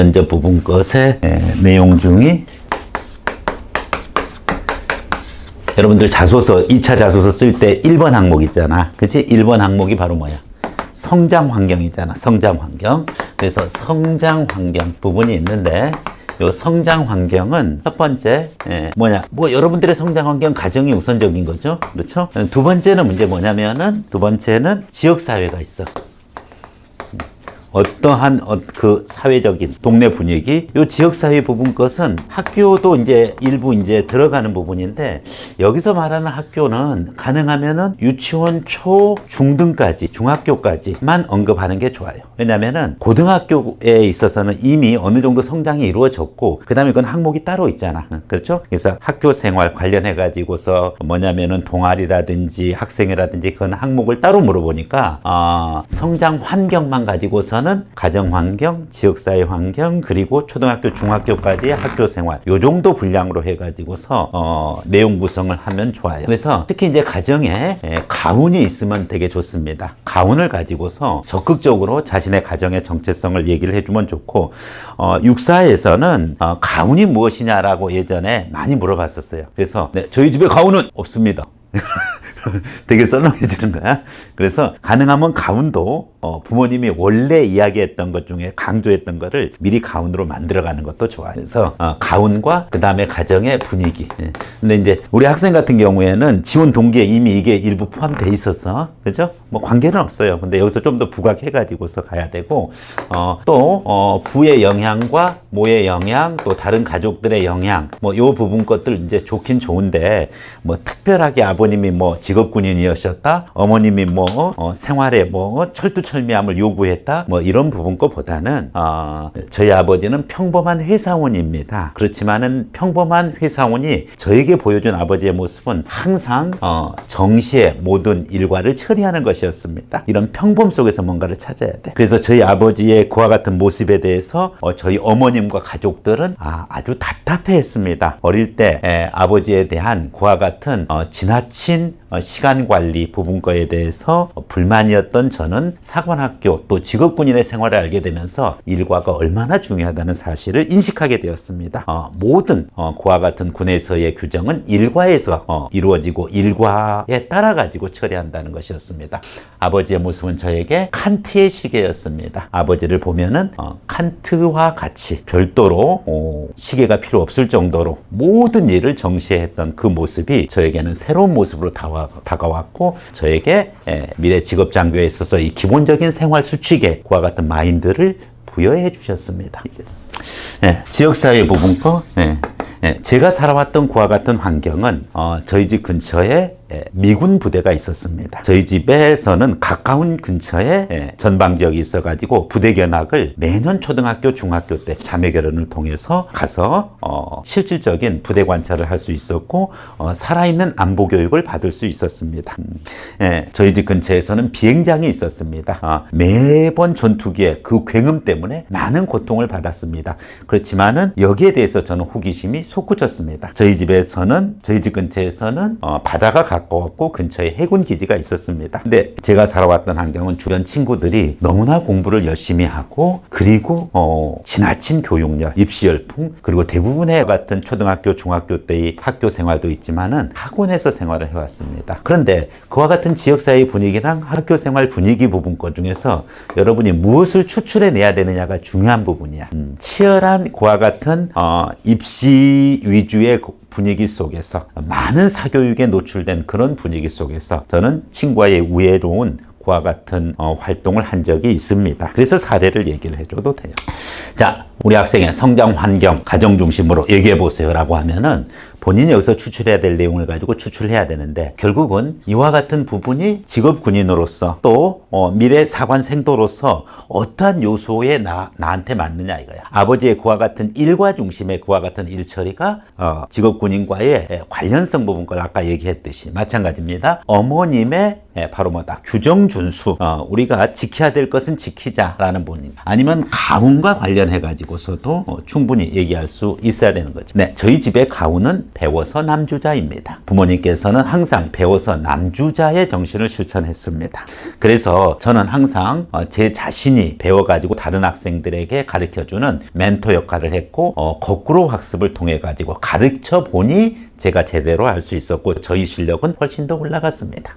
먼저 부분 것의 내용 중에 여러분들 자소서 2차 자소서 쓸 때 1번 항목 있잖아. 그치? 1번 항목이 바로 뭐야? 성장 환경이잖아. 성장 환경. 그래서 성장 환경 부분이 있는데 요 성장 환경은 첫 번째 뭐냐? 뭐 여러분들의 성장 환경 가정이 우선적인 거죠. 그렇죠? 두 번째는 문제 뭐냐면은 두 번째는 지역 사회가 있어. 어떠한 그 사회적인 동네 분위기, 요 지역사회 부분 것은 학교도 이제 일부 이제 들어가는 부분인데 여기서 말하는 학교는 가능하면은 유치원 초 중등까지 중학교까지만 언급하는 게 좋아요. 왜냐면은 고등학교에 있어서는 이미 어느 정도 성장이 이루어졌고 그 다음에 그건 항목이 따로 있잖아. 그렇죠? 그래서 학교 생활 관련해 가지고서 뭐냐면은 동아리라든지 학생이라든지 그건 항목을 따로 물어보니까 성장 환경만 가지고서 가정 환경, 지역사회 환경, 그리고 초등학교, 중학교까지의 학교 생활 요 정도 분량으로 해가지고서 내용 구성을 하면 좋아요. 그래서 특히 이제 가정에 가훈이 있으면 되게 좋습니다. 가훈을 가지고서 적극적으로 자신의 가정의 정체성을 얘기를 해주면 좋고 육사에서는 가훈이 무엇이냐라고 예전에 많이 물어봤었어요. 그래서 저희 집에 가훈은 없습니다. 되게 썰렁해지는 거야. 그래서 가능하면 가훈도 부모님이 원래 이야기했던 것 중에 강조했던 거를 미리 가훈으로 만들어가는 것도 좋아요. 그래서 가훈과 그 다음에 가정의 분위기. 근데 이제 우리 학생 같은 경우에는 지원 동기에 이미 이게 일부 포함되어 있어서 그죠? 뭐 관계는 없어요. 근데 여기서 좀 더 부각해가지고서 가야 되고 또 부의 영향과 모의 영향, 또 다른 가족들의 영향, 뭐 요 부분 것들 이제 좋긴 좋은데 뭐 특별하게 아버님이 뭐 직업 군인이셨다, 어머님이 뭐 생활에 뭐 철두철미함을 요구했다, 뭐 이런 부분 것보다는 저희 아버지는 평범한 회사원입니다. 그렇지만은 평범한 회사원이 저에게 보여준 아버지의 모습은 항상 정시에 모든 일과를 처리하는 것이었습니다. 이런 평범 속에서 뭔가를 찾아야 돼. 그래서 저희 아버지의 그와 같은 모습에 대해서 저희 어머님과 가족들은 아주 답답해했습니다. 어릴 때 아버지에 대한 그와 같은 지나친 시간 관리 부분 거에 대해서 불만이었던 저는 사관학교 또 직업군인의 생활을 알게 되면서 일과가 얼마나 중요하다는 사실을 인식하게 되었습니다. 모든 그와 같은 군에서의 규정은 일과에서 이루어지고 일과에 따라 가지고 처리한다는 것이었습니다. 아버지의 모습은 저에게 칸트의 시계였습니다. 아버지를 보면은 칸트와 같이 별도로 시계가 필요 없을 정도로 모든 일을 정시했던 그 모습이 저에게는 새로운 모습으로 다가왔고 저에게 미래 직업 장교에 있어서 이 기본적인 생활 수칙에 그와 같은 마인드를 부여해 주셨습니다. 지역사회 부분 거 제가 살아왔던 그와 같은 환경은 저희 집 근처에 미군 부대가 있었습니다. 저희 집에서는 가까운 근처에 전방 지역이 있어가지고 부대 견학을 매년 초등학교, 중학교 때 자매 결혼을 통해서 가서 실질적인 부대 관찰을 할 수 있었고 살아있는 안보 교육을 받을 수 있었습니다. 저희 집 근처에서는 비행장이 있었습니다. 매번 전투기에 그 굉음 때문에 많은 고통을 받았습니다. 그렇지만은 여기에 대해서 저는 호기심이 솟구쳤습니다. 저희 집 근처에서는 바다가 가까웠고 근처에 해군 기지가 있었습니다. 근데 제가 살아왔던 환경은 주변 친구들이 너무나 공부를 열심히 하고 그리고 지나친 교육열, 입시 열풍, 그리고 대부분의 같은 초등학교, 중학교 때의 학교 생활도 있지만은 학원에서 생활을 해왔습니다. 그런데 그와 같은 지역사회 분위기랑 학교 생활 분위기 부분 것 중에서 여러분이 무엇을 추출해내야 되느냐가 중요한 부분이야. 치열한 그와 같은 입시 위주의 분위기 속에서 많은 사교육에 노출된 그런 분위기 속에서 저는 친구와의 우애로운 그와 같은 활동을 한 적이 있습니다. 그래서 사례를 얘기를 해줘도 돼요. 자, 우리 학생의 성장 환경, 가정 중심으로 얘기해 보세요 라고 하면은 본인이 여기서 추출해야 될 내용을 가지고 추출해야 되는데 결국은 이와 같은 부분이 직업 군인으로서 또 미래 사관생도로서 어떠한 요소에 나한테 맞느냐 이거야. 아버지의 그와 같은 일과 중심의 그와 같은 일처리가 직업 군인과의 관련성 부분 걸 아까 얘기했듯이 마찬가지입니다. 어머님의 바로 뭐다 규정 준수, 우리가 지켜야 될 것은 지키자라는 부분, 아니면 가훈과 관련해 가지고서도 충분히 얘기할 수 있어야 되는 거죠. 네, 저희 집의 가훈은 배워서 남주자입니다. 부모님께서는 항상 배워서 남주자의 정신을 실천했습니다. 그래서 저는 항상 제 자신이 배워가지고 다른 학생들에게 가르쳐주는 멘토 역할을 했고 거꾸로 학습을 통해 가지고 가르쳐 보니 제가 제대로 할 수 있었고 저희 실력은 훨씬 더 올라갔습니다.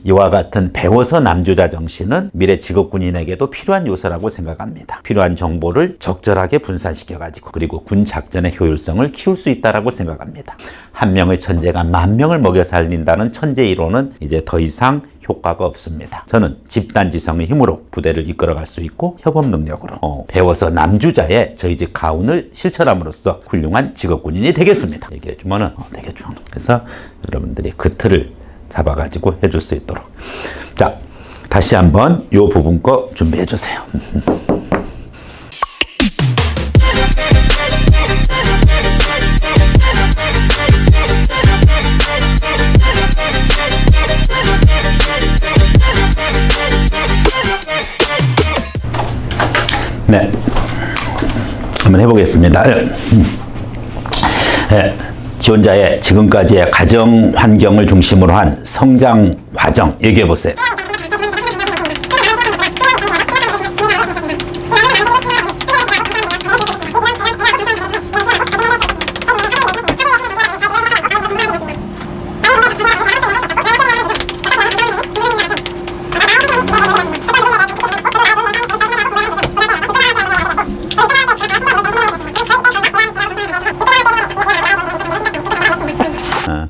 이와 같은 배워서 남주자 정신은 미래 직업군인에게도 필요한 요소라고 생각합니다. 필요한 정보를 적절하게 분산시켜 가지고 그리고 군 작전의 효율성을 키울 수 있다고 생각합니다. 한 명의 천재가 만 명을 먹여 살린다는 천재 이론은 이제 더 이상 효과가 없습니다. 저는 집단지성의 힘으로 부대를 이끌어갈 수 있고 협업 능력으로 배워서 남주자의 저희 집 가훈을 실천함으로써 훌륭한 직업군인이 되겠습니다. 얘기해주면 되겠죠. 그래서 여러분들이 그 틀을 잡아가지고 해줄 수 있도록. 자, 다시 한번 이 부분 거 준비해 주세요. 네, 한번 해보겠습니다. 지원자의 지금까지의 가정 환경을 중심으로 한 성장 과정 얘기해 보세요.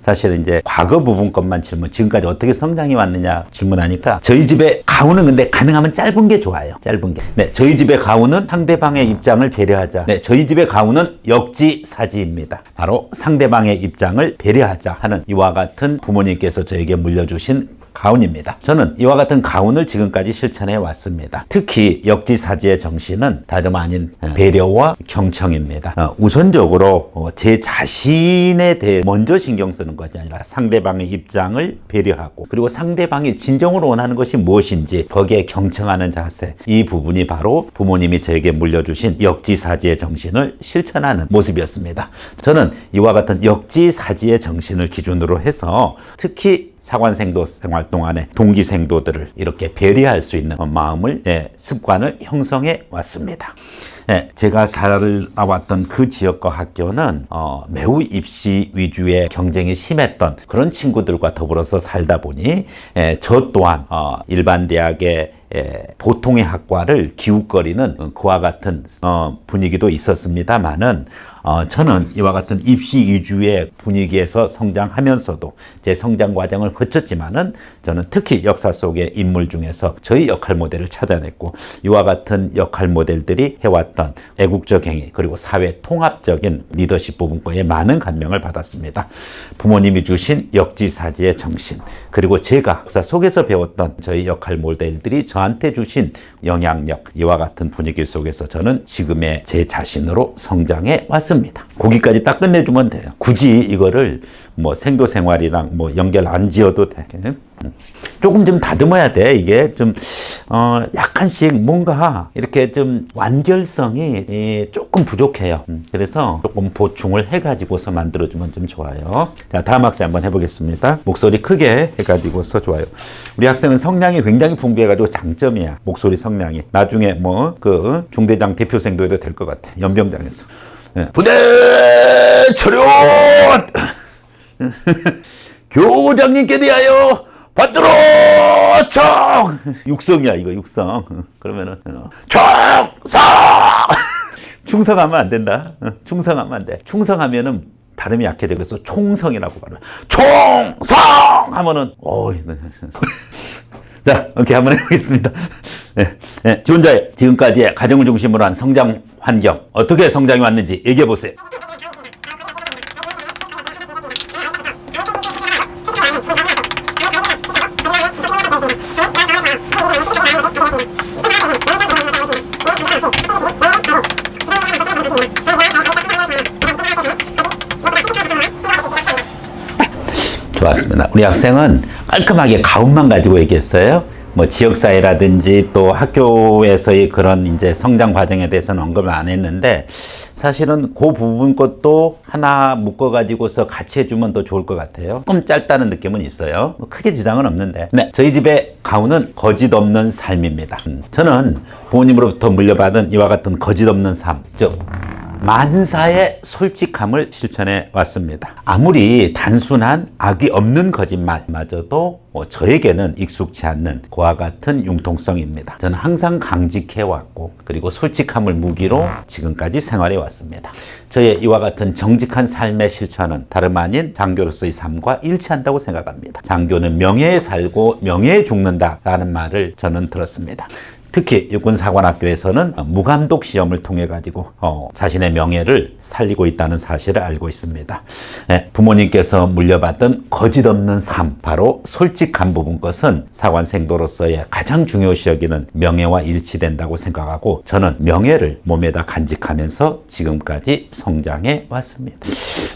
사실은 이제 과거 부분 것만 질문, 지금까지 어떻게 성장해 왔느냐 질문하니까 저희 집에 가훈은 근데 가능하면 짧은 게 좋아요. 짧은 게. 네, 저희 집의 가훈은 상대방의 입장을 배려하자. 네, 저희 집의 가훈은 역지사지입니다. 바로 상대방의 입장을 배려하자 하는 이와 같은 부모님께서 저에게 물려주신 가훈입니다. 저는 이와 같은 가훈을 지금까지 실천해 왔습니다. 특히 역지사지의 정신은 다름 아닌 배려와 경청입니다. 우선적으로 제 자신에 대해 먼저 신경 쓰는 것이 아니라 상대방의 입장을 배려하고 그리고 상대방이 진정으로 원하는 것이 무엇인지 거기에 경청하는 자세, 이 부분이 바로 부모님이 저에게 물려주신 역지사지의 정신을 실천하는 모습이었습니다. 저는 이와 같은 역지사지의 정신을 기준으로 해서 특히 사관생도 생활 동안에 동기생도들을 이렇게 배려할 수 있는 마음을, 습관을 형성해 왔습니다. 제가 살아왔던 그 지역과 학교는 매우 입시 위주의 경쟁이 심했던 그런 친구들과 더불어서 살다 보니 저 또한 일반 대학의 보통의 학과를 기웃거리는 그와 같은 분위기도 있었습니다만은 저는 이와 같은 입시 위주의 분위기에서 성장하면서도 제 성장 과정을 거쳤지만은 저는 특히 역사 속의 인물 중에서 저희 역할 모델을 찾아냈고 이와 같은 역할 모델들이 해왔던 애국적 행위 그리고 사회 통합적인 리더십 부분과의 많은 감명을 받았습니다. 부모님이 주신 역지사지의 정신 그리고 제가 역사 속에서 배웠던 저희 역할 모델들이 저한테 주신 영향력 이와 같은 분위기 속에서 저는 지금의 제 자신으로 성장해 왔습니다. 거기까지 딱 끝내주면 돼요. 굳이 이거를 뭐 생도생활이랑 뭐 연결 안 지어도 돼. 조금 좀 다듬어야 돼. 이게 좀 약간씩 뭔가 이렇게 좀 완결성이 조금 부족해요. 그래서 조금 보충을 해가지고서 만들어주면 좀 좋아요. 자, 다음 학생 한번 해보겠습니다. 목소리 크게 해가지고서 좋아요. 우리 학생은 성량이 굉장히 풍부해가지고 장점이야. 목소리 성량이. 나중에 뭐 그 중대장 대표생도 해도 될 것 같아. 연병장에서. 부대 차렷! 교장님께 대하여 받들어 청! 육성이야 이거 육성. 그러면은 충성! 충성하면 안 된다. 충성하면 안 돼. 충성하면은 발음이 약해져. 그래서 총성이라고 발음. 총성! 하면은 자, 이렇게 한번 해보겠습니다. 지원자의 지금까지의 가정을 중심으로 한 성장 환경 어떻게 성장해 왔는지 얘기해 보세요. 좋았습니다. 우리 학생은 깔끔하게 가훈만 가지고 얘기했어요. 뭐 지역사회라든지 또 학교에서의 그런 이제 성장 과정에 대해서는 언급을 안 했는데 사실은 그 부분 것도 하나 묶어가지고서 같이 해주면 더 좋을 것 같아요. 조금 짧다는 느낌은 있어요. 뭐 크게 지장은 없는데. 네, 저희 집의 가훈은 거짓 없는 삶입니다. 저는 부모님으로부터 물려받은 이와 같은 거짓 없는 삶, 즉 만사의 솔직함을 실천해 왔습니다. 아무리 단순한 악이 없는 거짓말마저도 저에게는 익숙치 않는 그와 같은 융통성입니다. 저는 항상 강직해 왔고 그리고 솔직함을 무기로 지금까지 생활해 왔습니다. 저의 이와 같은 정직한 삶의 실천은 다름 아닌 장교로서의 삶과 일치한다고 생각합니다. 장교는 명예에 살고 명예에 죽는다라는 말을 저는 들었습니다. 특히 육군사관학교에서는 무감독 시험을 통해 가지고 자신의 명예를 살리고 있다는 사실을 알고 있습니다. 네, 부모님께서 물려받은 거짓 없는 삶, 바로 솔직한 부분 것은 사관생도로서의 가장 중요시 여기는 명예와 일치된다고 생각하고 저는 명예를 몸에다 간직하면서 지금까지 성장해 왔습니다.